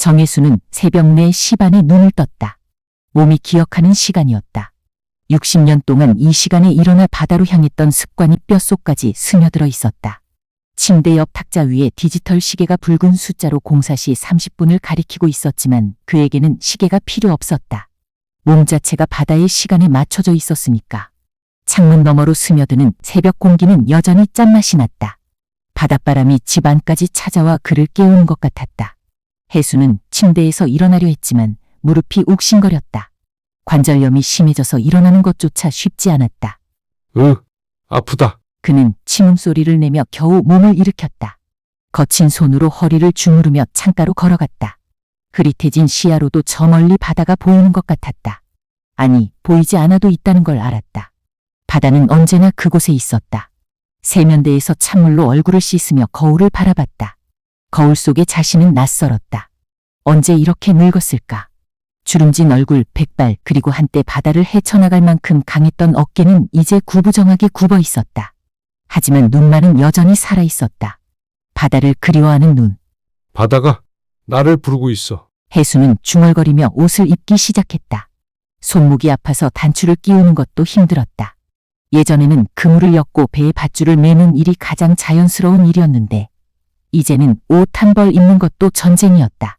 정혜수는 새벽 4시 반에 눈을 떴다. 몸이 기억하는 시간이었다. 60년 동안 이 시간에 일어나 바다로 향했던 습관이 뼛속까지 스며들어 있었다. 침대 옆 탁자 위에 디지털 시계가 붉은 숫자로 공사시 30분을 가리키고 있었지만 그에게는 시계가 필요 없었다. 몸 자체가 바다의 시간에 맞춰져 있었으니까. 창문 너머로 스며드는 새벽 공기는 여전히 짠맛이 났다. 바닷바람이 집 안까지 찾아와 그를 깨우는 것 같았다. 혜수는 침대에서 일어나려 했지만 무릎이 욱신거렸다. 관절염이 심해져서 일어나는 것조차 쉽지 않았다. 아프다. 그는 침음소리를 내며 겨우 몸을 일으켰다. 거친 손으로 허리를 주무르며 창가로 걸어갔다. 흐릿해진 시야로도 저 멀리 바다가 보이는 것 같았다. 아니, 보이지 않아도 있다는 걸 알았다. 바다는 언제나 그곳에 있었다. 세면대에서 찬물로 얼굴을 씻으며 거울을 바라봤다. 거울 속에 자신은 낯설었다. 언제 이렇게 늙었을까? 주름진 얼굴, 백발, 그리고 한때 바다를 헤쳐나갈 만큼 강했던 어깨는 이제 구부정하게 굽어 있었다. 하지만 눈만은 여전히 살아있었다. 바다를 그리워하는 눈. 바다가 나를 부르고 있어. 혜수는 중얼거리며 옷을 입기 시작했다. 손목이 아파서 단추를 끼우는 것도 힘들었다. 예전에는 그물을 엮고 배에 밧줄을 매는 일이 가장 자연스러운 일이었는데 이제는 옷 한 벌 입는 것도 전쟁이었다.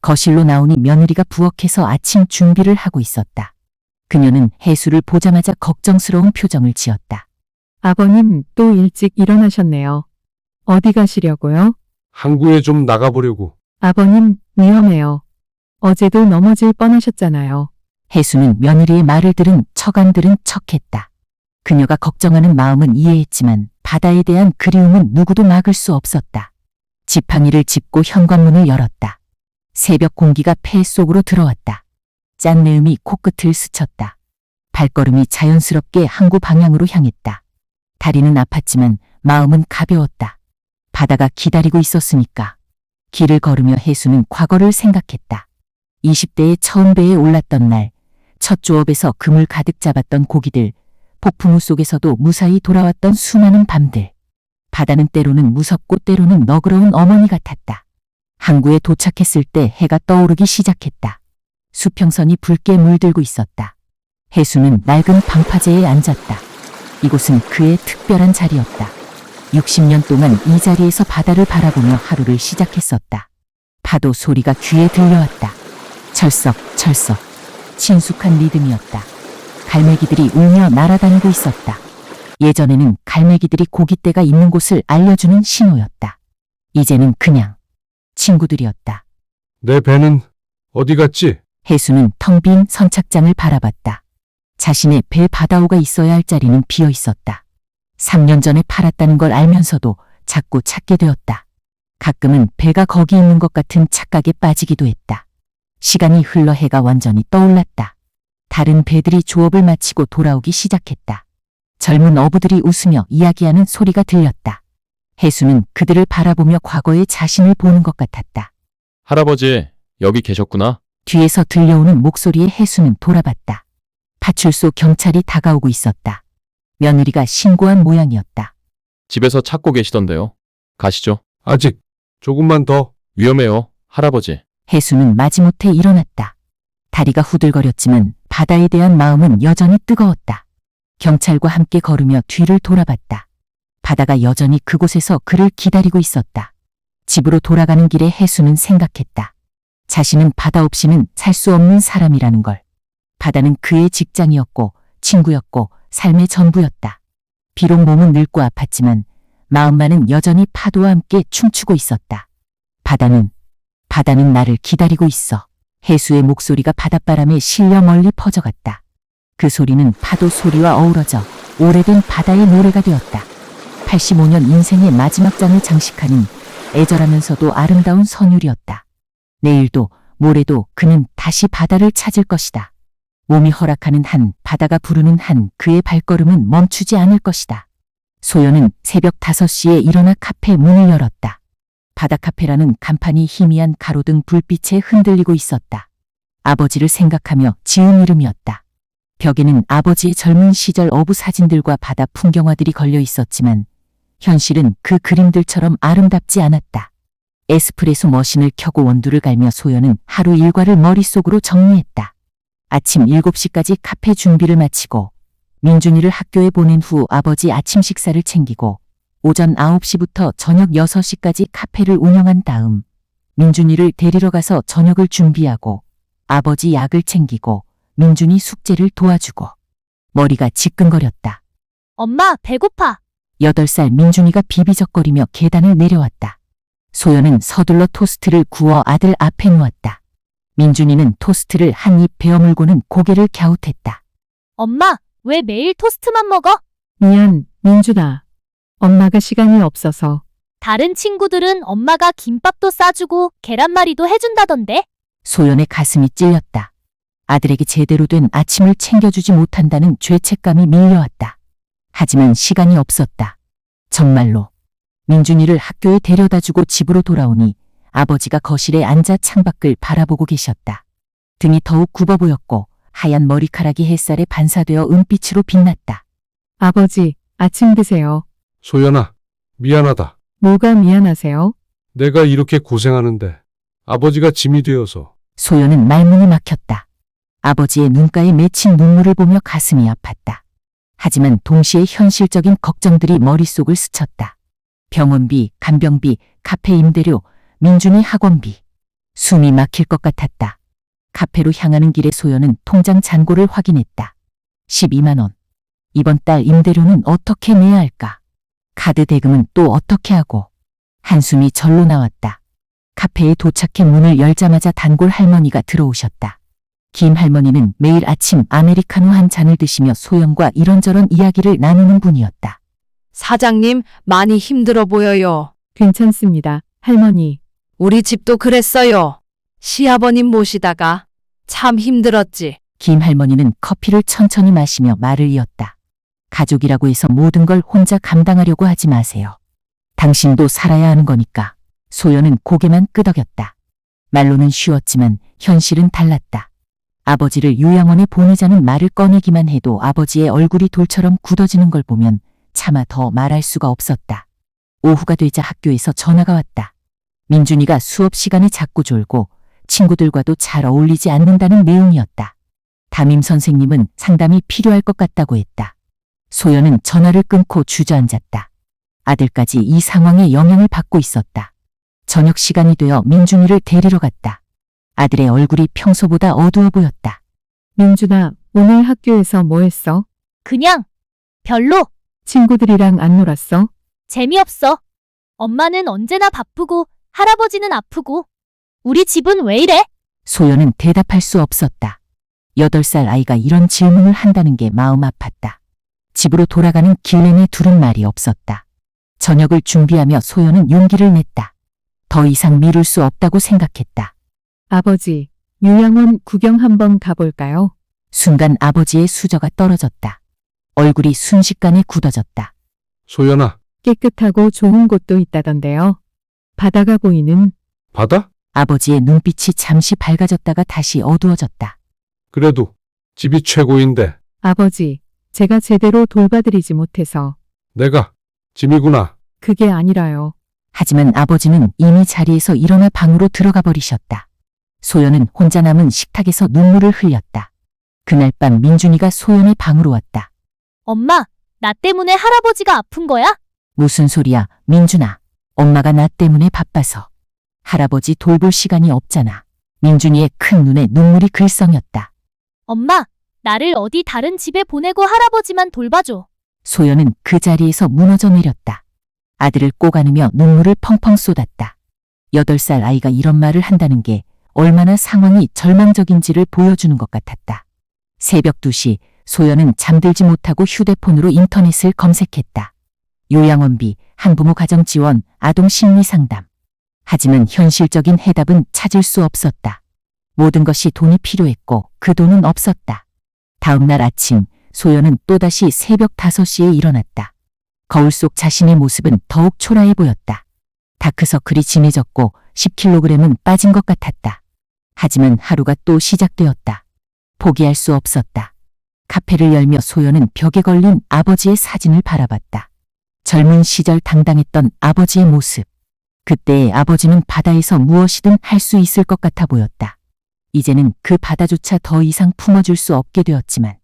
거실로 나오니 며느리가 부엌에서 아침 준비를 하고 있었다. 그녀는 혜수를 보자마자 걱정스러운 표정을 지었다. 아버님, 또 일찍 일어나셨네요. 어디 가시려고요? 항구에 좀 나가보려고. 아버님, 위험해요. 어제도 넘어질 뻔하셨잖아요. 혜수는 며느리의 말을 들은 척안들은 척했다. 그녀가 걱정하는 마음은 이해했지만 바다에 대한 그리움은 누구도 막을 수 없었다. 지팡이를 짚고 현관문을 열었다. 새벽 공기가 폐 속으로 들어왔다. 짠 내음이 코끝을 스쳤다. 발걸음이 자연스럽게 항구 방향으로 향했다. 다리는 아팠지만 마음은 가벼웠다. 바다가 기다리고 있었으니까. 길을 걸으며 혜수는 과거를 생각했다. 20대에 처음 배에 올랐던 날, 첫 조업에서 금을 가득 잡았던 고기들, 폭풍우 속에서도 무사히 돌아왔던 수많은 밤들. 바다는 때로는 무섭고 때로는 너그러운 어머니 같았다. 항구에 도착했을 때 해가 떠오르기 시작했다. 수평선이 붉게 물들고 있었다. 혜수는 낡은 방파제에 앉았다. 이곳은 그의 특별한 자리였다. 60년 동안 이 자리에서 바다를 바라보며 하루를 시작했었다. 파도 소리가 귀에 들려왔다. 철썩철썩 친숙한 리듬이었다. 갈매기들이 울며 날아다니고 있었다. 예전에는 갈매기들이 고깃대가 있는 곳을 알려주는 신호였다. 이제는 그냥 친구들이었다. 내 배는 어디 갔지? 혜수는 텅 빈 선착장을 바라봤다. 자신의 배 바다오가 있어야 할 자리는 비어 있었다. 3년 전에 팔았다는 걸 알면서도 자꾸 찾게 되었다. 가끔은 배가 거기 있는 것 같은 착각에 빠지기도 했다. 시간이 흘러 해가 완전히 떠올랐다. 다른 배들이 조업을 마치고 돌아오기 시작했다. 젊은 어부들이 웃으며 이야기하는 소리가 들렸다. 혜수는 그들을 바라보며 과거의 자신을 보는 것 같았다. 할아버지, 여기 계셨구나. 뒤에서 들려오는 목소리에 혜수는 돌아봤다. 파출소 경찰이 다가오고 있었다. 며느리가 신고한 모양이었다. 집에서 찾고 계시던데요. 가시죠. 아직 조금만 더. 위험해요, 할아버지. 혜수는 마지못해 일어났다. 다리가 후들거렸지만 바다에 대한 마음은 여전히 뜨거웠다. 경찰과 함께 걸으며 뒤를 돌아봤다. 바다가 여전히 그곳에서 그를 기다리고 있었다. 집으로 돌아가는 길에 혜수는 생각했다. 자신은 바다 없이는 살 수 없는 사람이라는 걸. 바다는 그의 직장이었고 친구였고 삶의 전부였다. 비록 몸은 늙고 아팠지만 마음만은 여전히 파도와 함께 춤추고 있었다. 바다는 나를 기다리고 있어. 혜수의 목소리가 바닷바람에 실려 멀리 퍼져갔다. 그 소리는 파도 소리와 어우러져 오래된 바다의 노래가 되었다. 85년 인생의 마지막 장을 장식하는 애절하면서도 아름다운 선율이었다. 내일도 모레도 그는 다시 바다를 찾을 것이다. 몸이 허락하는 한, 바다가 부르는 한 그의 발걸음은 멈추지 않을 것이다. 소연은 새벽 5시에 일어나 카페 문을 열었다. 바다카페라는 간판이 희미한 가로등 불빛에 흔들리고 있었다. 아버지를 생각하며 지은 이름이었다. 벽에는 아버지의 젊은 시절 어부 사진들과 바다 풍경화들이 걸려 있었지만 현실은 그 그림들처럼 아름답지 않았다. 에스프레소 머신을 켜고 원두를 갈며 소연은 하루 일과를 머릿속으로 정리했다. 아침 7시까지 카페 준비를 마치고 민준이를 학교에 보낸 후 아버지 아침 식사를 챙기고 오전 9시부터 저녁 6시까지 카페를 운영한 다음 민준이를 데리러 가서 저녁을 준비하고 아버지 약을 챙기고 민준이 숙제를 도와주고 머리가 지끈거렸다. 엄마, 배고파. 8살 민준이가 비비적거리며 계단을 내려왔다. 소연은 서둘러 토스트를 구워 아들 앞에 놓았다. 민준이는 토스트를 한 입 베어물고는 고개를 갸웃했다. 엄마, 왜 매일 토스트만 먹어? 미안, 민준아. 엄마가 시간이 없어서. 다른 친구들은 엄마가 김밥도 싸주고 계란말이도 해준다던데? 소연의 가슴이 찔렸다. 아들에게 제대로 된 아침을 챙겨주지 못한다는 죄책감이 밀려왔다. 하지만 시간이 없었다. 정말로. 민준이를 학교에 데려다주고 집으로 돌아오니 아버지가 거실에 앉아 창밖을 바라보고 계셨다. 등이 더욱 굽어 보였고 하얀 머리카락이 햇살에 반사되어 은빛으로 빛났다. 아버지, 아침 드세요. 소연아, 미안하다. 뭐가 미안하세요? 내가 이렇게 고생하는데 아버지가 짐이 되어서. 소연은 말문이 막혔다. 아버지의 눈가에 맺힌 눈물을 보며 가슴이 아팠다. 하지만 동시에 현실적인 걱정들이 머릿속을 스쳤다. 병원비, 간병비, 카페 임대료, 민준이 학원비. 숨이 막힐 것 같았다. 카페로 향하는 길에 소연은 통장 잔고를 확인했다. 12만 원. 이번 달 임대료는 어떻게 내야 할까? 카드 대금은 또 어떻게 하고? 한숨이 절로 나왔다. 카페에 도착해 문을 열자마자 단골 할머니가 들어오셨다. 김 할머니는 매일 아침 아메리카노 한 잔을 드시며 소연과 이런저런 이야기를 나누는 분이었다. 사장님, 많이 힘들어 보여요. 괜찮습니다, 할머니. 우리 집도 그랬어요. 시아버님 모시다가 참 힘들었지. 김 할머니는 커피를 천천히 마시며 말을 이었다. 가족이라고 해서 모든 걸 혼자 감당하려고 하지 마세요. 당신도 살아야 하는 거니까. 소연은 고개만 끄덕였다. 말로는 쉬웠지만 현실은 달랐다. 아버지를 요양원에 보내자는 말을 꺼내기만 해도 아버지의 얼굴이 돌처럼 굳어지는 걸 보면 차마 더 말할 수가 없었다. 오후가 되자 학교에서 전화가 왔다. 민준이가 수업 시간에 자꾸 졸고 친구들과도 잘 어울리지 않는다는 내용이었다. 담임 선생님은 상담이 필요할 것 같다고 했다. 소연은 전화를 끊고 주저앉았다. 아들까지 이 상황에 영향을 받고 있었다. 저녁 시간이 되어 민준이를 데리러 갔다. 아들의 얼굴이 평소보다 어두워 보였다. 민준아, 오늘 학교에서 뭐 했어? 그냥. 별로. 친구들이랑 안 놀았어? 재미없어. 엄마는 언제나 바쁘고 할아버지는 아프고. 우리 집은 왜 이래? 소연은 대답할 수 없었다. 8살 아이가 이런 질문을 한다는 게 마음 아팠다. 집으로 돌아가는 길 내내 둘은 말이 없었다. 저녁을 준비하며 소연은 용기를 냈다. 더 이상 미룰 수 없다고 생각했다. 아버지, 요양원 구경 한번 가볼까요? 순간 아버지의 수저가 떨어졌다. 얼굴이 순식간에 굳어졌다. 소연아, 깨끗하고 좋은 곳도 있다던데요. 바다가 보이는. 바다? 아버지의 눈빛이 잠시 밝아졌다가 다시 어두워졌다. 그래도 집이 최고인데 아버지, 제가 제대로 돌봐드리지 못해서. 내가 짐이구나. 그게 아니라요. 하지만 아버지는 이미 자리에서 일어나 방으로 들어가 버리셨다. 소연은 혼자 남은 식탁에서 눈물을 흘렸다. 그날 밤 민준이가 소연의 방으로 왔다. 엄마, 나 때문에 할아버지가 아픈 거야? 무슨 소리야, 민준아. 엄마가 나 때문에 바빠서. 할아버지 돌볼 시간이 없잖아. 민준이의 큰 눈에 눈물이 글썽였다. 엄마, 나를 어디 다른 집에 보내고 할아버지만 돌봐줘. 소연은 그 자리에서 무너져 내렸다. 아들을 꼭 안으며 눈물을 펑펑 쏟았다. 8살 아이가 이런 말을 한다는 게 얼마나 상황이 절망적인지를 보여주는 것 같았다. 새벽 2시 소연은 잠들지 못하고 휴대폰으로 인터넷을 검색했다. 요양원비, 한부모 가정 지원, 아동 심리 상담. 하지만 현실적인 해답은 찾을 수 없었다. 모든 것이 돈이 필요했고 그 돈은 없었다. 다음 날 아침 소연은 또다시 새벽 5시에 일어났다. 거울 속 자신의 모습은 더욱 초라해 보였다. 다크서클이 진해졌고 10kg은 빠진 것 같았다. 하지만 하루가 또 시작되었다. 포기할 수 없었다. 카페를 열며 소연은 벽에 걸린 아버지의 사진을 바라봤다. 젊은 시절 당당했던 아버지의 모습. 그때 아버지는 바다에서 무엇이든 할 수 있을 것 같아 보였다. 이제는 그 바다조차 더 이상 품어줄 수 없게 되었지만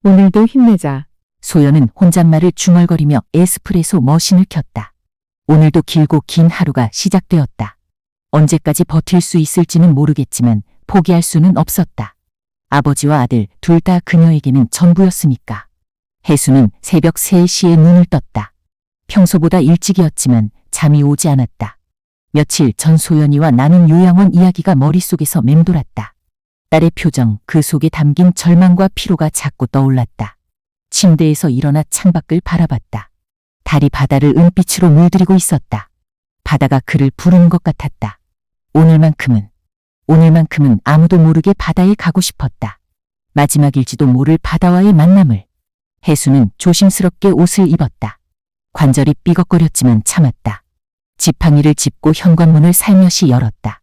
오늘도 힘내자. 소연은 혼잣말을 중얼거리며 에스프레소 머신을 켰다. 오늘도 길고 긴 하루가 시작되었다. 언제까지 버틸 수 있을지는 모르겠지만 포기할 수는 없었다. 아버지와 아들 둘 다 그녀에게는 전부였으니까. 혜수는 새벽 3시에 눈을 떴다. 평소보다 일찍이었지만 잠이 오지 않았다. 며칠 전 소연이와 나눈 요양원 이야기가 머릿속에서 맴돌았다. 딸의 표정, 그 속에 담긴 절망과 피로가 자꾸 떠올랐다. 침대에서 일어나 창밖을 바라봤다. 달이 바다를 은빛으로 물들이고 있었다. 바다가 그를 부르는 것 같았다. 오늘만큼은 아무도 모르게 바다에 가고 싶었다. 마지막일지도 모를 바다와의 만남을. 혜수는 조심스럽게 옷을 입었다. 관절이 삐걱거렸지만 참았다. 지팡이를 짚고 현관문을 살며시 열었다.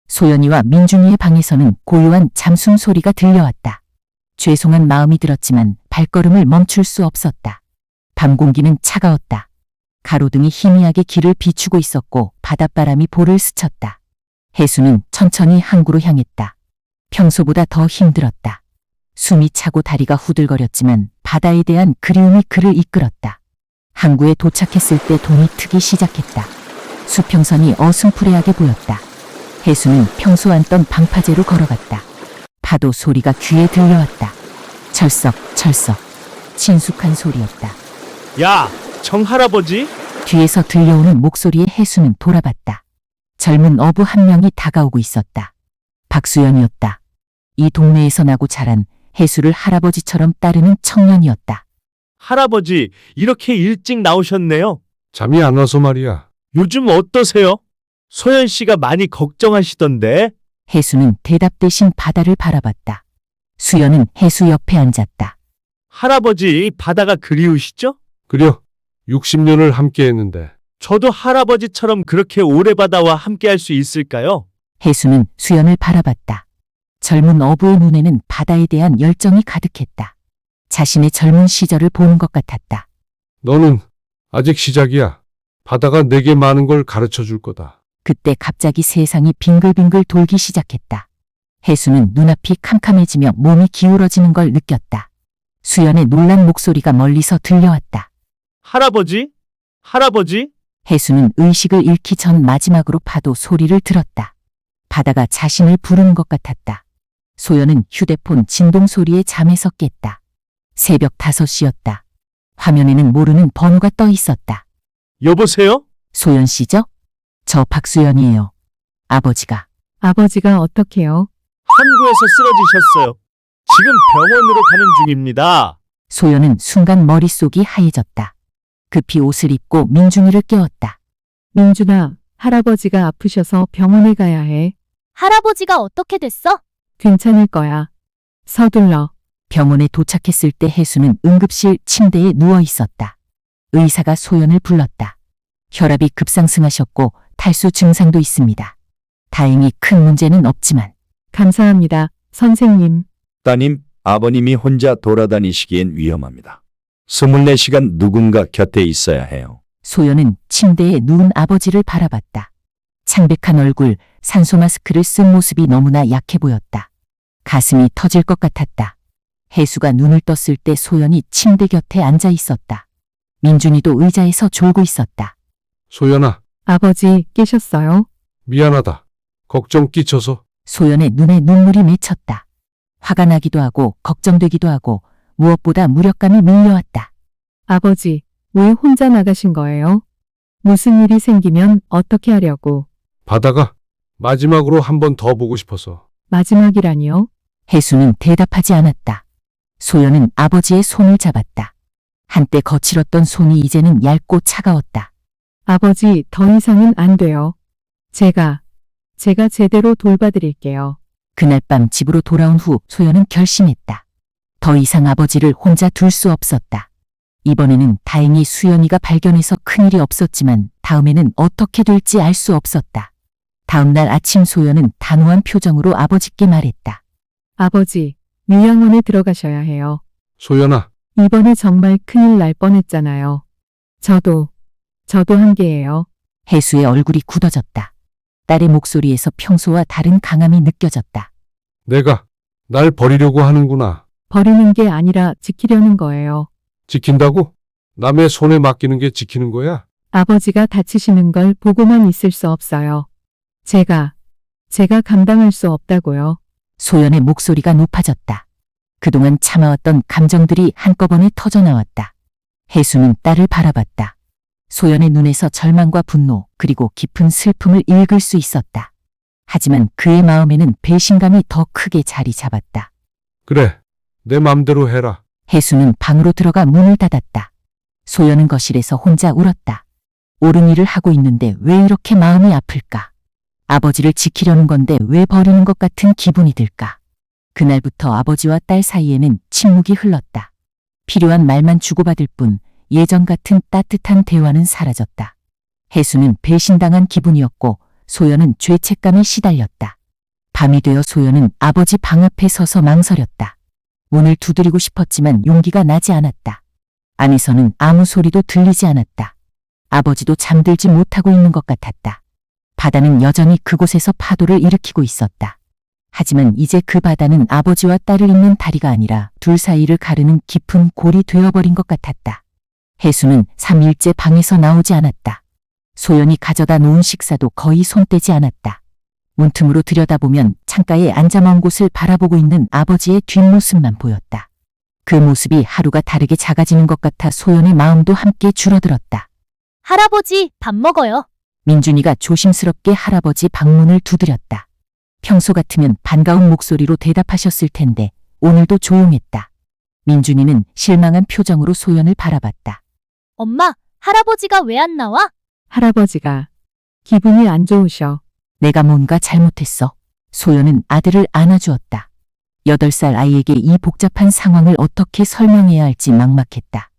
소연이와 민준이의 방에서는 고요한 잠숨 소리가 들려왔다. 죄송한 마음이 들었지만 발걸음을 멈출 수 없었다. 밤 공기는 차가웠다. 가로등이 희미하게 길을 비추고 있었고 바닷바람이 볼을 스쳤다. 혜수는 천천히 항구로 향했다. 평소보다 더 힘들었다. 숨이 차고 다리가 후들거렸지만 바다에 대한 그리움이 그를 이끌었다. 항구에 도착했을 때 돈이 트기 시작했다. 수평선이 어슴푸레하게 보였다. 혜수는 평소 앉던 방파제로 걸어갔다. 파도 소리가 귀에 들려왔다. 철썩철썩 친숙한 소리였다. 야, 정할아버지? 뒤에서 들려오는 목소리에 혜수는 돌아봤다. 젊은 어부 한 명이 다가오고 있었다. 박수연이었다. 이 동네에서 나고 자란 혜수를 할아버지처럼 따르는 청년이었다. 할아버지, 이렇게 일찍 나오셨네요. 잠이 안 와서 말이야. 요즘 어떠세요? 소연 씨가 많이 걱정하시던데. 혜수는 대답 대신 바다를 바라봤다. 수연은 혜수 옆에 앉았다. 할아버지, 바다가 그리우시죠? 그려 60년을 함께 했는데 저도 할아버지처럼 그렇게 오래 바다와 함께 할 수 있을까요? 혜수는 수연을 바라봤다. 젊은 어부의 눈에는 바다에 대한 열정이 가득했다. 자신의 젊은 시절을 보는 것 같았다. 너는 아직 시작이야. 바다가 내게 많은 걸 가르쳐 줄 거다. 그때 갑자기 세상이 빙글빙글 돌기 시작했다. 혜수는 눈앞이 캄캄해지며 몸이 기울어지는 걸 느꼈다. 수연의 놀란 목소리가 멀리서 들려왔다. 할아버지? 할아버지? 혜수는 의식을 잃기 전 마지막으로 파도 소리를 들었다. 바다가 자신을 부르는 것 같았다. 소연은 휴대폰 진동 소리에 잠에서 깼다. 새벽 5시였다. 화면에는 모르는 번호가 떠 있었다. 여보세요? 소연 씨죠? 저 박수연이에요. 아버지가. 아버지가 어떡해요? 항구에서 쓰러지셨어요. 지금 병원으로 가는 중입니다. 소연은 순간 머릿속이 하얘졌다. 급히 옷을 입고 민준이를 깨웠다. 민준아, 할아버지가 아프셔서 병원에 가야 해. 할아버지가 어떻게 됐어? 괜찮을 거야. 서둘러. 병원에 도착했을 때 혜수는 응급실 침대에 누워 있었다. 의사가 소연을 불렀다. 혈압이 급상승하셨고 탈수 증상도 있습니다. 다행히 큰 문제는 없지만 감사합니다, 선생님. 따님, 아버님이 혼자 돌아다니시기엔 위험합니다. 24시간 누군가 곁에 있어야 해요. 소연은 침대에 누운 아버지를 바라봤다. 창백한 얼굴, 산소 마스크를 쓴 모습이 너무나 약해 보였다. 가슴이 터질 것 같았다. 혜수가 눈을 떴을 때 소연이 침대 곁에 앉아 있었다. 민준이도 의자에서 졸고 있었다. 소연아, 아버지 깨셨어요? 미안하다. 걱정 끼쳐서. 소연의 눈에 눈물이 맺혔다. 화가 나기도 하고 걱정되기도 하고 무엇보다 무력감이 밀려왔다. 아버지, 왜 혼자 나가신 거예요? 무슨 일이 생기면 어떻게 하려고? 바다가 마지막으로 한 번 더 보고 싶어서. 마지막이라니요? 혜수는 대답하지 않았다. 소연은 아버지의 손을 잡았다. 한때 거칠었던 손이 이제는 얇고 차가웠다. 아버지, 더 이상은 안 돼요. 제가 제대로 돌봐드릴게요. 그날 밤 집으로 돌아온 후 소연은 결심했다. 더 이상 아버지를 혼자 둘 수 없었다. 이번에는 다행히 수연이가 발견해서 큰일이 없었지만 다음에는 어떻게 될지 알 수 없었다. 다음날 아침 소연은 단호한 표정으로 아버지께 말했다. 아버지, 요양원에 들어가셔야 해요. 소연아, 이번에 정말 큰일 날 뻔했잖아요. 저도 한계예요. 해수의 얼굴이 굳어졌다. 딸의 목소리에서 평소와 다른 강함이 느껴졌다. 내가 날 버리려고 하는구나. 버리는 게 아니라 지키려는 거예요. 지킨다고? 남의 손에 맡기는 게 지키는 거야? 아버지가 다치시는 걸 보고만 있을 수 없어요. 제가 감당할 수 없다고요. 소연의 목소리가 높아졌다. 그동안 참아왔던 감정들이 한꺼번에 터져나왔다. 해수는 딸을 바라봤다. 소연의 눈에서 절망과 분노 그리고 깊은 슬픔을 읽을 수 있었다. 하지만 그의 마음에는 배신감이 더 크게 자리 잡았다. 그래, 내 맘대로 해라. 해수는 방으로 들어가 문을 닫았다. 소연은 거실에서 혼자 울었다. 옳은 일을 하고 있는데 왜 이렇게 마음이 아플까? 아버지를 지키려는 건데 왜 버리는 것 같은 기분이 들까? 그날부터 아버지와 딸 사이에는 침묵이 흘렀다. 필요한 말만 주고받을 뿐 예전 같은 따뜻한 대화는 사라졌다. 해수는 배신당한 기분이었고 소연은 죄책감에 시달렸다. 밤이 되어 소연은 아버지 방 앞에 서서 망설였다. 문을 두드리고 싶었지만 용기가 나지 않았다. 안에서는 아무 소리도 들리지 않았다. 아버지도 잠들지 못하고 있는 것 같았다. 바다는 여전히 그곳에서 파도를 일으키고 있었다. 하지만 이제 그 바다는 아버지와 딸을 잇는 다리가 아니라 둘 사이를 가르는 깊은 골이 되어버린 것 같았다. 해수는 3일째 방에서 나오지 않았다. 소연이 가져다 놓은 식사도 거의 손대지 않았다. 문틈으로 들여다보면 창가에 앉아 먼 곳을 바라보고 있는 아버지의 뒷모습만 보였다. 그 모습이 하루가 다르게 작아지는 것 같아 소연의 마음도 함께 줄어들었다. 할아버지, 밥 먹어요. 민준이가 조심스럽게 할아버지 방문을 두드렸다. 평소 같으면 반가운 목소리로 대답하셨을 텐데 오늘도 조용했다. 민준이는 실망한 표정으로 소연을 바라봤다. 엄마, 할아버지가 왜 안 나와? 할아버지가 기분이 안 좋으셔. 내가 뭔가 잘못했어. 소연은 아들을 안아주었다. 8살 아이에게 이 복잡한 상황을 어떻게 설명해야 할지 막막했다.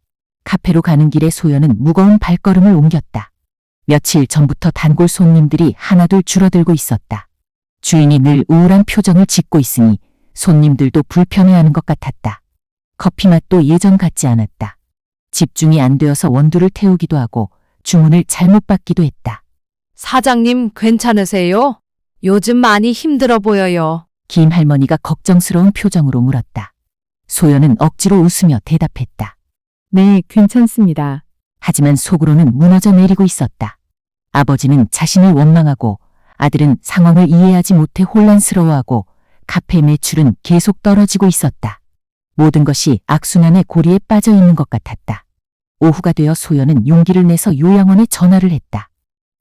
카페로 가는 길에 소연은 무거운 발걸음을 옮겼다. 며칠 전부터 단골 손님들이 하나둘 줄어들고 있었다. 주인이 늘 우울한 표정을 짓고 있으니 손님들도 불편해하는 것 같았다. 커피 맛도 예전 같지 않았다. 집중이 안 되어서 원두를 태우기도 하고 주문을 잘못 받기도 했다. 사장님 괜찮으세요? 요즘 많이 힘들어 보여요. 김 할머니가 걱정스러운 표정으로 물었다. 소연은 억지로 웃으며 대답했다. 네, 괜찮습니다. 하지만 속으로는 무너져 내리고 있었다. 아버지는 자신을 원망하고 아들은 상황을 이해하지 못해 혼란스러워하고 카페 매출은 계속 떨어지고 있었다. 모든 것이 악순환의 고리에 빠져 있는 것 같았다. 오후가 되어 소연은 용기를 내서 요양원에 전화를 했다.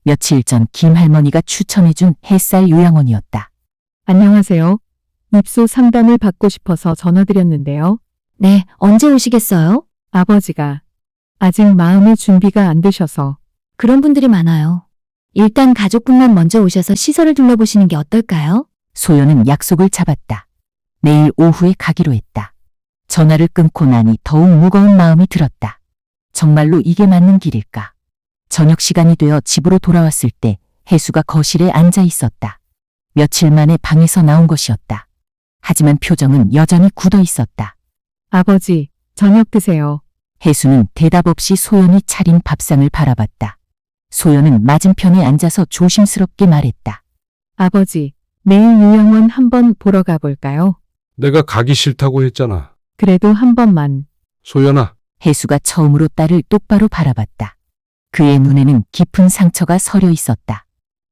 며칠 전 김 할머니가 추천해준 햇살 요양원이었다. 안녕하세요. 입소 상담을 받고 싶어서 전화드렸는데요. 네, 언제 오시겠어요? 아버지가 아직 마음의 준비가 안 되셔서. 그런 분들이 많아요. 일단 가족분만 먼저 오셔서 시설을 둘러보시는 게 어떨까요? 소연은 약속을 잡았다. 내일 오후에 가기로 했다. 전화를 끊고 나니 더욱 무거운 마음이 들었다. 정말로 이게 맞는 길일까? 저녁 시간이 되어 집으로 돌아왔을 때 해수가 거실에 앉아 있었다. 며칠 만에 방에서 나온 것이었다. 하지만 표정은 여전히 굳어 있었다. 아버지, 저녁 드세요. 해수는 대답 없이 소연이 차린 밥상을 바라봤다. 소연은 맞은편에 앉아서 조심스럽게 말했다. 아버지, 내일 요양원 한번 보러 가볼까요? 내가 가기 싫다고 했잖아. 그래도 한 번만. 소연아, 해수가 처음으로 딸을 똑바로 바라봤다. 그의 눈에는 깊은 상처가 서려 있었다.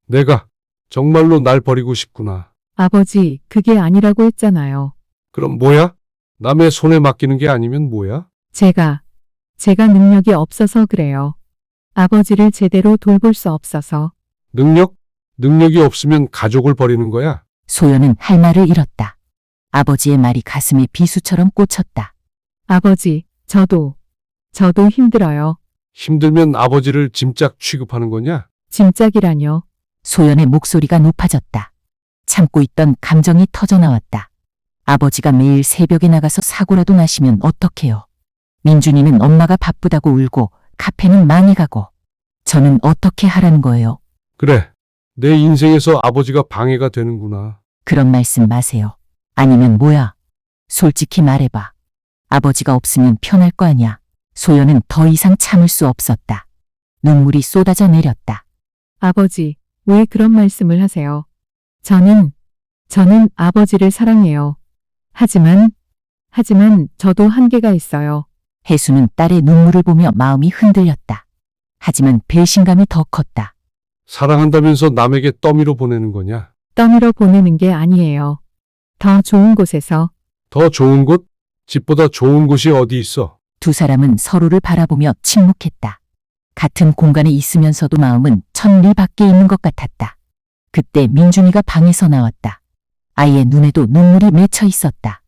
내가 정말로 날 버리고 싶구나. 아버지, 그게 아니라고 했잖아요. 그럼 뭐야? 남의 손에 맡기는 게 아니면 뭐야? 제가 능력이 없어서 그래요. 아버지를 제대로 돌볼 수 없어서. 능력? 능력이 없으면 가족을 버리는 거야? 소연은 할 말을 잃었다. 아버지의 말이 가슴에 비수처럼 꽂혔다. 아버지, 저도 힘들어요. 힘들면 아버지를 짐짝 취급하는 거냐? 짐짝이라뇨. 소연의 목소리가 높아졌다. 참고 있던 감정이 터져나왔다. 아버지가 매일 새벽에 나가서 사고라도 나시면 어떡해요? 민준이는 엄마가 바쁘다고 울고 카페는 망해가고 저는 어떻게 하라는 거예요? 그래, 내 인생에서 아버지가 방해가 되는구나. 그런 말씀 마세요. 아니면 뭐야? 솔직히 말해봐. 아버지가 없으면 편할 거 아냐? 소연은 더 이상 참을 수 없었다. 눈물이 쏟아져 내렸다. 아버지, 왜 그런 말씀을 하세요? 저는 아버지를 사랑해요. 하지만 저도 한계가 있어요. 혜수는 딸의 눈물을 보며 마음이 흔들렸다. 하지만 배신감이 더 컸다. 사랑한다면서 남에게 떠미로 보내는 거냐? 떠밀어 보내는 게 아니에요. 더 좋은 곳에서 더 좋은 곳? 집보다 좋은 곳이 어디 있어? 두 사람은 서로를 바라보며 침묵했다. 같은 공간에 있으면서도 마음은 천리 밖에 있는 것 같았다. 그때 민준이가 방에서 나왔다. 아이의 눈에도 눈물이 맺혀 있었다.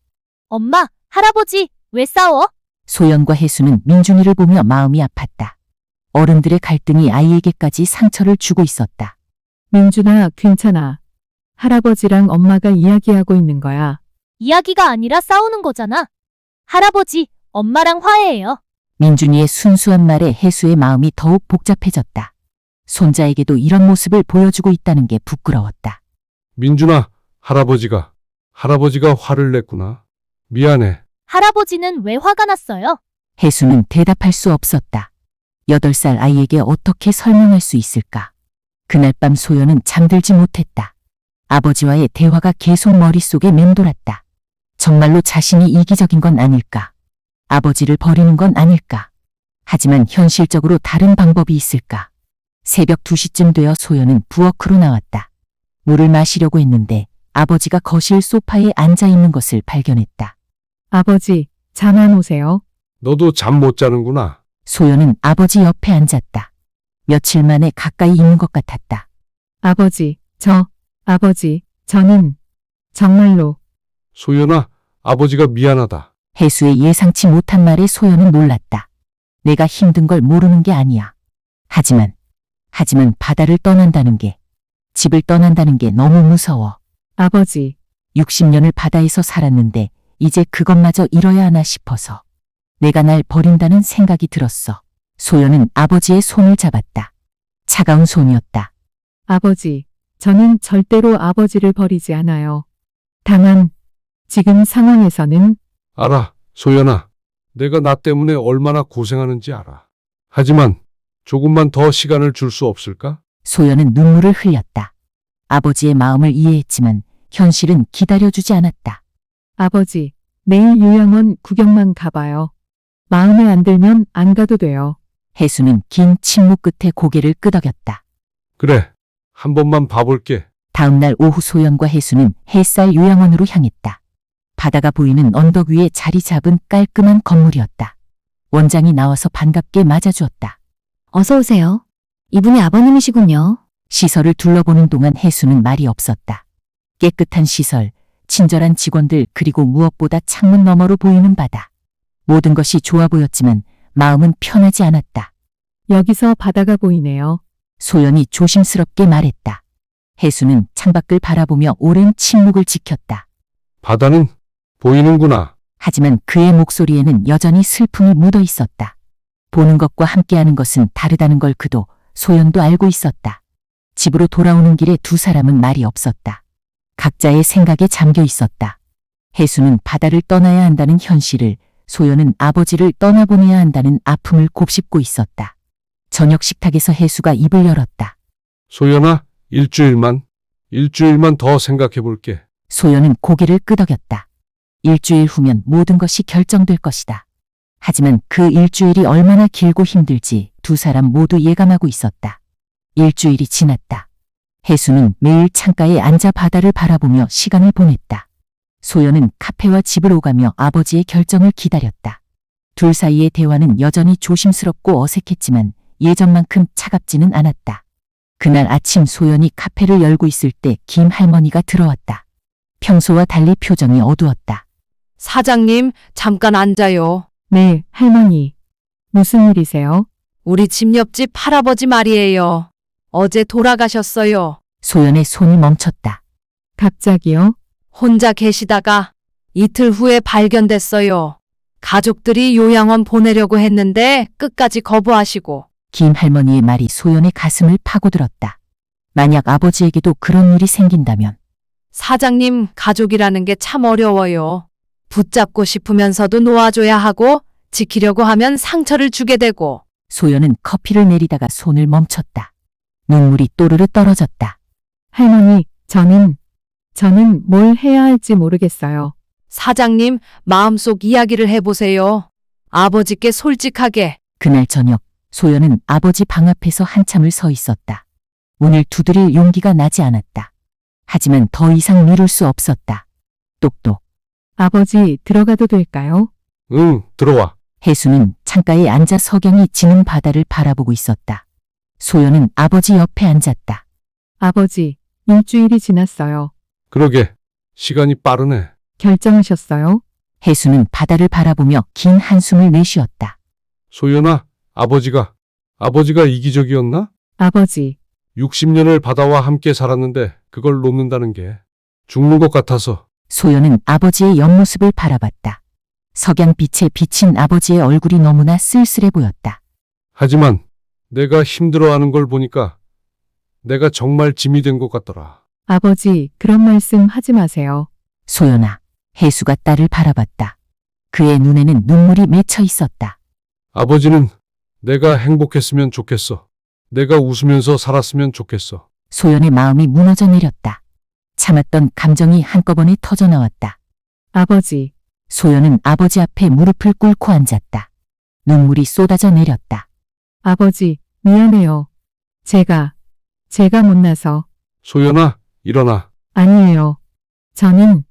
엄마, 할아버지, 왜 싸워? 소연과 혜수는 민준이를 보며 마음이 아팠다. 어른들의 갈등이 아이에게까지 상처를 주고 있었다. 민준아, 괜찮아. 할아버지랑 엄마가 이야기하고 있는 거야. 이야기가 아니라 싸우는 거잖아. 할아버지, 엄마랑 화해해요. 민준이의 순수한 말에 혜수의 마음이 더욱 복잡해졌다. 손자에게도 이런 모습을 보여주고 있다는 게 부끄러웠다. 민준아, 할아버지가 화를 냈구나. 미안해. 할아버지는 왜 화가 났어요? 혜수는 대답할 수 없었다. 8살 아이에게 어떻게 설명할 수 있을까? 그날 밤 소연은 잠들지 못했다. 아버지와의 대화가 계속 머릿속에 맴돌았다. 정말로 자신이 이기적인 건 아닐까? 아버지를 버리는 건 아닐까? 하지만 현실적으로 다른 방법이 있을까? 새벽 2시쯤 되어 소연은 부엌으로 나왔다. 물을 마시려고 했는데 아버지가 거실 소파에 앉아 있는 것을 발견했다. 아버지, 잠 안 오세요? 너도 잠 못 자는구나. 소연은 아버지 옆에 앉았다. 며칠 만에 가까이 있는 것 같았다. 아버지, 저는 정말로 소연아, 아버지가 미안하다. 혜수의 예상치 못한 말에 소연은 놀랐다. 내가 힘든 걸 모르는 게 아니야. 하지만 바다를 떠난다는 게, 집을 떠난다는 게 너무 무서워. 아버지, 60년을 바다에서 살았는데 이제 그것마저 잃어야 하나 싶어서 내가 날 버린다는 생각이 들었어. 소연은 아버지의 손을 잡았다. 차가운 손이었다. 아버지, 저는 절대로 아버지를 버리지 않아요. 다만 지금 상황에서는 알아, 소연아. 내가 나 때문에 얼마나 고생하는지 알아. 하지만 조금만 더 시간을 줄 수 없을까? 소연은 눈물을 흘렸다. 아버지의 마음을 이해했지만 현실은 기다려주지 않았다. 아버지, 내일 요양원 구경만 가봐요. 마음에 안 들면 안 가도 돼요. 혜수는 긴 침묵 끝에 고개를 끄덕였다. 그래, 한 번만 봐볼게. 다음 날 오후 소연과 혜수는 햇살 요양원으로 향했다. 바다가 보이는 언덕 위에 자리 잡은 깔끔한 건물이었다. 원장이 나와서 반갑게 맞아주었다. 어서 오세요. 이분이 아버님이시군요. 시설을 둘러보는 동안 혜수는 말이 없었다. 깨끗한 시설, 친절한 직원들 그리고 무엇보다 창문 너머로 보이는 바다. 모든 것이 좋아 보였지만 마음은 편하지 않았다. 여기서 바다가 보이네요. 소연이 조심스럽게 말했다. 혜수는 창밖을 바라보며 오랜 침묵을 지켰다. 바다는 보이는구나. 하지만 그의 목소리에는 여전히 슬픔이 묻어 있었다. 보는 것과 함께하는 것은 다르다는 걸 그도 소연도 알고 있었다. 집으로 돌아오는 길에 두 사람은 말이 없었다. 각자의 생각에 잠겨 있었다. 혜수는 바다를 떠나야 한다는 현실을, 소연은 아버지를 떠나보내야 한다는 아픔을 곱씹고 있었다. 저녁 식탁에서 혜수가 입을 열었다. 소연아, 일주일만 더 생각해볼게. 소연은 고개를 끄덕였다. 일주일 후면 모든 것이 결정될 것이다. 하지만 그 일주일이 얼마나 길고 힘들지 두 사람 모두 예감하고 있었다. 일주일이 지났다. 혜수는 매일 창가에 앉아 바다를 바라보며 시간을 보냈다. 소연은 카페와 집을 오가며 아버지의 결정을 기다렸다. 둘 사이의 대화는 여전히 조심스럽고 어색했지만 예전만큼 차갑지는 않았다. 그날 아침 소연이 카페를 열고 있을 때 김 할머니가 들어왔다. 평소와 달리 표정이 어두웠다. 사장님, 잠깐 앉아요. 네, 할머니. 무슨 일이세요? 우리 집 옆집 할아버지 말이에요. 어제 돌아가셨어요. 소연의 손이 멈췄다. 갑자기요? 혼자 계시다가 이틀 후에 발견됐어요. 가족들이 요양원 보내려고 했는데 끝까지 거부하시고. 김 할머니의 말이 소연의 가슴을 파고들었다. 만약 아버지에게도 그런 일이 생긴다면 사장님, 가족이라는 게 참 어려워요. 붙잡고 싶으면서도 놓아줘야 하고 지키려고 하면 상처를 주게 되고. 소연은 커피를 내리다가 손을 멈췄다. 눈물이 또르르 떨어졌다. 할머니, 저는 뭘 해야 할지 모르겠어요. 사장님, 마음속 이야기를 해보세요. 아버지께 솔직하게. 그날 저녁 소연은 아버지 방 앞에서 한참을 서 있었다. 문을 두드릴 용기가 나지 않았다. 하지만 더 이상 미룰 수 없었다. 똑똑. 아버지, 들어가도 될까요? 응, 들어와. 혜수는 창가에 앉아 석양이 지는 바다를 바라보고 있었다. 소연은 아버지 옆에 앉았다. 아버지, 일주일이 지났어요. 그러게, 시간이 빠르네. 결정하셨어요? 혜수는 바다를 바라보며 긴 한숨을 내쉬었다. 소연아, 아버지가 이기적이었나? 아버지, 60년을 바다와 함께 살았는데 그걸 놓는다는 게 죽는 것 같아서. 소연은 아버지의 옆모습을 바라봤다. 석양빛에 비친 아버지의 얼굴이 너무나 쓸쓸해 보였다. 하지만 내가 힘들어하는 걸 보니까 내가 정말 짐이 된 것 같더라. 아버지, 그런 말씀 하지 마세요. 소연아, 혜수가 딸을 바라봤다. 그의 눈에는 눈물이 맺혀 있었다. 아버지는 내가 행복했으면 좋겠어. 내가 웃으면서 살았으면 좋겠어. 소연의 마음이 무너져 내렸다. 참았던 감정이 한꺼번에 터져 나왔다. 아버지, 소연은 아버지 앞에 무릎을 꿇고 앉았다. 눈물이 쏟아져 내렸다. 아버지, 미안해요. 제가 못나서. 소연아, 일어나. 아니에요. 저는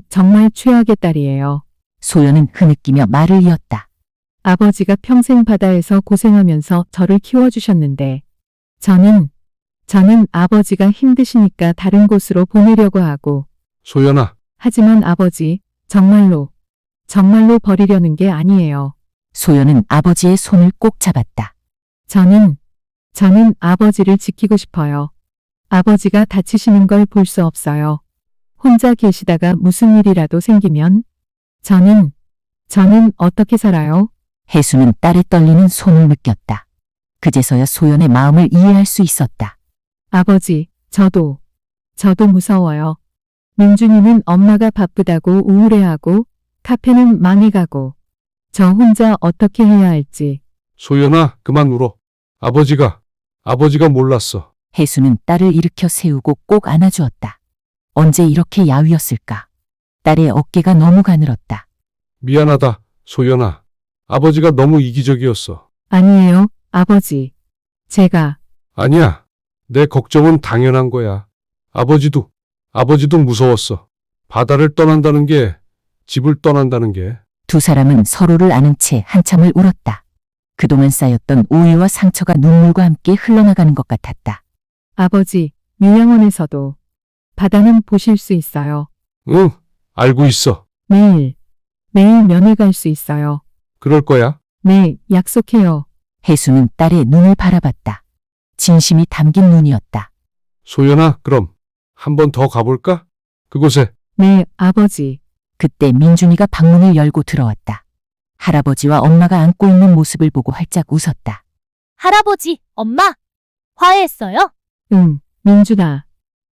정말 최악의 딸이에요. 소연은 흐느끼며 말을 이었다. 아버지가 평생 바다에서 고생하면서 저를 키워주셨는데, 저는 아버지가 힘드시니까 다른 곳으로 보내려고 하고, 소연아, 하지만 아버지, 정말로 버리려는 게 아니에요. 소연은 아버지의 손을 꼭 잡았다. 저는 아버지를 지키고 싶어요. 아버지가 다치시는 걸 볼 수 없어요. 혼자 계시다가 무슨 일이라도 생기면, 저는 어떻게 살아요? 혜수는 딸의 떨리는 손을 느꼈다. 그제서야 소연의 마음을 이해할 수 있었다. 아버지, 저도 무서워요. 민준이는 엄마가 바쁘다고 우울해하고, 카페는 망해가고, 저 혼자 어떻게 해야 할지. 소연아, 그만 울어. 아버지가 몰랐어. 혜수는 딸을 일으켜 세우고 꼭 안아주었다. 언제 이렇게 야위었을까? 딸의 어깨가 너무 가늘었다. 미안하다, 소연아. 아버지가 너무 이기적이었어. 아니에요, 아버지. 제가 아니야. 내 걱정은 당연한 거야. 아버지도 무서웠어. 바다를 떠난다는 게, 집을 떠난다는 게. 두 사람은 서로를 아는 채 한참을 울었다. 그동안 쌓였던 오해와 상처가 눈물과 함께 흘러나가는 것 같았다. 아버지, 요양원에서도 바다는 보실 수 있어요. 응, 알고 있어. 매일 면회 갈 수 있어요. 그럴 거야. 네, 약속해요. 혜수는 딸의 눈을 바라봤다. 진심이 담긴 눈이었다. 소연아, 그럼 한 번 더 가볼까? 그곳에. 네, 아버지. 그때 민준이가 방문을 열고 들어왔다. 할아버지와 엄마가 안고 있는 모습을 보고 활짝 웃었다. 할아버지, 엄마, 화해했어요? 응, 민준아.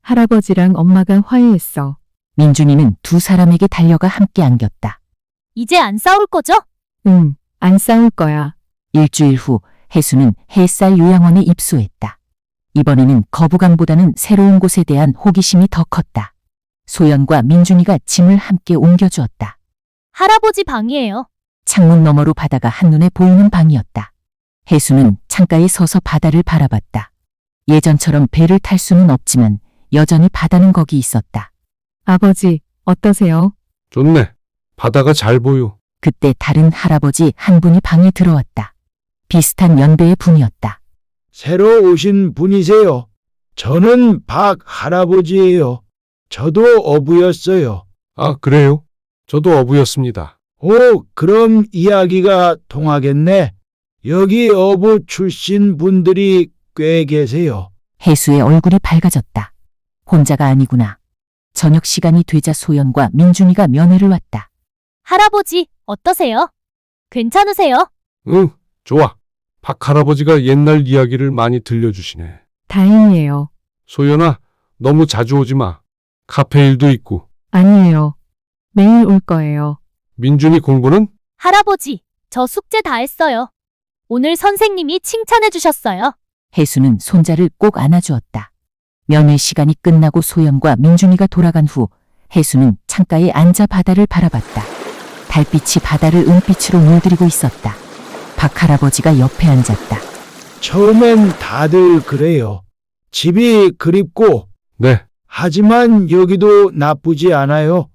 할아버지랑 엄마가 화해했어. 민준이는 두 사람에게 달려가 함께 안겼다. 이제 안 싸울 거죠? 응, 안 싸울 거야. 일주일 후 혜수는 햇살 요양원에 입소했다. 이번에는 거부감보다는 새로운 곳에 대한 호기심이 더 컸다. 소연과 민준이가 짐을 함께 옮겨주었다. 할아버지 방이에요. 창문 너머로 바다가 한눈에 보이는 방이었다. 혜수는 창가에 서서 바다를 바라봤다. 예전처럼 배를 탈 수는 없지만 여전히 바다는 거기 있었다. 아버지, 어떠세요? 좋네. 바다가 잘 보여. 그때 다른 할아버지 한 분이 방에 들어왔다. 비슷한 연배의 분이었다. 새로 오신 분이세요. 저는 박 할아버지예요. 저도 어부였어요. 아, 그래요? 저도 어부였습니다. 오, 그럼 이야기가 통하겠네. 여기 어부 출신 분들이 꽤 계세요. 혜수의 얼굴이 밝아졌다. 혼자가 아니구나. 저녁 시간이 되자 소연과 민준이가 면회를 왔다. 할아버지, 어떠세요? 괜찮으세요? 응, 좋아. 박 할아버지가 옛날 이야기를 많이 들려주시네. 다행이에요. 소연아, 너무 자주 오지 마. 카페 일도 있고. 아니에요. 매일 올 거예요. 민준이 공부는? 할아버지, 저 숙제 다 했어요. 오늘 선생님이 칭찬해 주셨어요. 혜수는 손자를 꼭 안아주었다. 면회 시간이 끝나고 소연과 민준이가 돌아간 후 혜수는 창가에 앉아 바다를 바라봤다. 달빛이 바다를 은빛으로 물들이고 있었다. 박 할아버지가 옆에 앉았다. 처음엔 다들 그래요. 집이 그립고, 네, 하지만 여기도 나쁘지 않아요.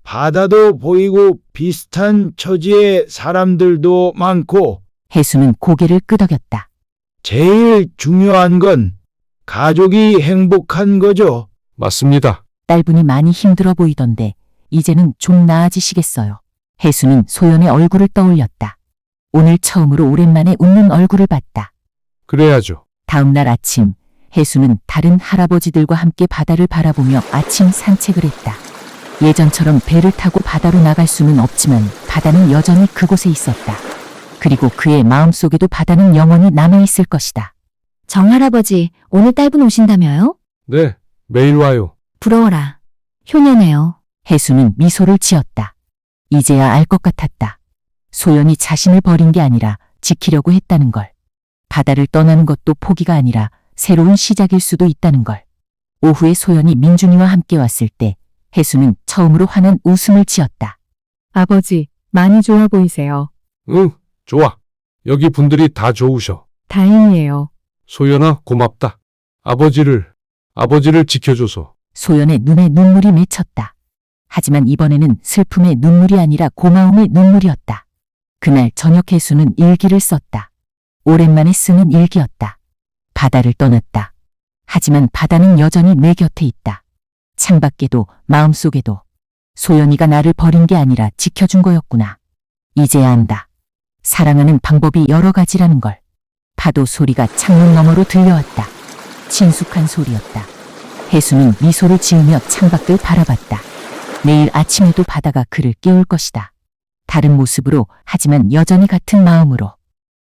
바다도 보이고 비슷한 처지의 사람들도 많고, 혜수는 고개를 끄덕였다. 제일 중요한 건 가족이 행복한 거죠. 맞습니다. 딸분이 많이 힘들어 보이던데 이제는 좀 나아지시겠어요. 혜수는 소연의 얼굴을 떠올렸다. 오늘 처음으로 오랜만에 웃는 얼굴을 봤다. 그래야죠. 다음 날 아침 혜수는 다른 할아버지들과 함께 바다를 바라보며 아침 산책을 했다. 예전처럼 배를 타고 바다로 나갈 수는 없지만 바다는 여전히 그곳에 있었다. 그리고 그의 마음속에도 바다는 영원히 남아있을 것이다. 정할아버지, 오늘 딸분 오신다며요? 네, 매일 와요. 부러워라. 효녀네요. 혜수는 미소를 지었다. 이제야 알 것 같았다. 소연이 자신을 버린 게 아니라 지키려고 했다는 걸. 바다를 떠나는 것도 포기가 아니라 새로운 시작일 수도 있다는 걸. 오후에 소연이 민준이와 함께 왔을 때 혜수는 처음으로 환한 웃음을 지었다. 아버지, 많이 좋아 보이세요. 응, 좋아. 여기 분들이 다 좋으셔. 다행이에요. 소연아, 고맙다. 아버지를 지켜줘서. 소연의 눈에 눈물이 맺혔다. 하지만 이번에는 슬픔의 눈물이 아니라 고마움의 눈물이었다. 그날 저녁 혜수는 일기를 썼다. 오랜만에 쓰는 일기였다. 바다를 떠났다. 하지만 바다는 여전히 내 곁에 있다. 창밖에도 마음속에도 소연이가 나를 버린 게 아니라 지켜준 거였구나. 이제야 안다. 사랑하는 방법이 여러 가지라는 걸. 파도 소리가 창문 너머로 들려왔다. 친숙한 소리였다. 혜수는 미소를 지으며 창밖을 바라봤다. 내일 아침에도 바다가 그를 깨울 것이다. 다른 모습으로 하지만 여전히 같은 마음으로.